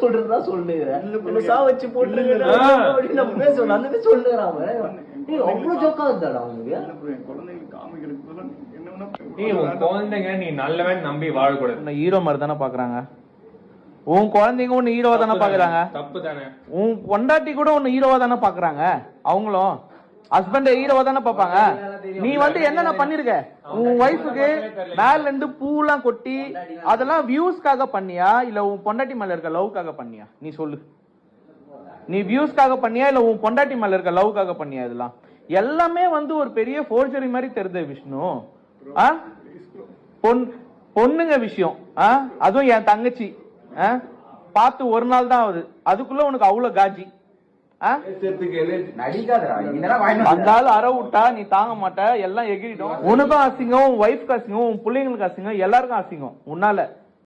சொல்றதா சொல்லுங்க சாவச்சு போட்டுருங்க அந்த சொல்லுறான் அவ்வளவு ஜோக்கா இருந்தாடா அவனுக்கு. குழந்தைங்க நீ நல்லவன் நம்பி வாழக்கூடாது. ஹீரோ மாதிரி தானே பாக்குறாங்க. உன் குழந்தைங்க ஒன்னு ஹீரோவா தானே பாக்குறாங்க. தப்பு தானே. உன் பொண்டாட்டி கூட ஒன்னு ஹீரோவா தானே பாக்குறாங்க. அவங்களும் ஹஸ்பண்ட் ஹீரோவா தானே பாப்பாங்க. நீ என்னென்ன பண்ணிருக்க உன் ஒய்ஃபுக்கு மேல இருந்து பூலாம் கொட்டி அதெல்லாம் வியூஸ்க்காக பண்ணியா இல்ல உன் பொண்டாட்டி மேல இருக்க லவ்க்காக பண்ணியா? நீ சொல்லு. நீ வியூஸ்க்காக பண்ணியா இல்ல உன் பொண்டாட்டி மேல இருக்க லவ்க்காக பண்ணியா? இதெல்லாம் எல்லாமே ஒரு பெரிய ஃபோர்ஜரி மாதிரி தெரியுது விஷ்ணு. பொண்ணுங்க விஷயம் அதுவும் என் தங்கச்சி பார்த்து ஒரு நாள் தான் ஆகுது, அதுக்குள்ள உனக்கு அவ்வளவு காஜி. வந்தாலும் அற விட்டா நீ தாங்க மாட்ட, எல்லாம் எகிரிடும். உனக்கும் அசிங்கம், உன் ஒய்ஃப்க்கு அசிங்கம், உன் பிள்ளைங்களுக்கு அசிங்கம், எல்லாருக்கும் அசிங்கம் உன்னால.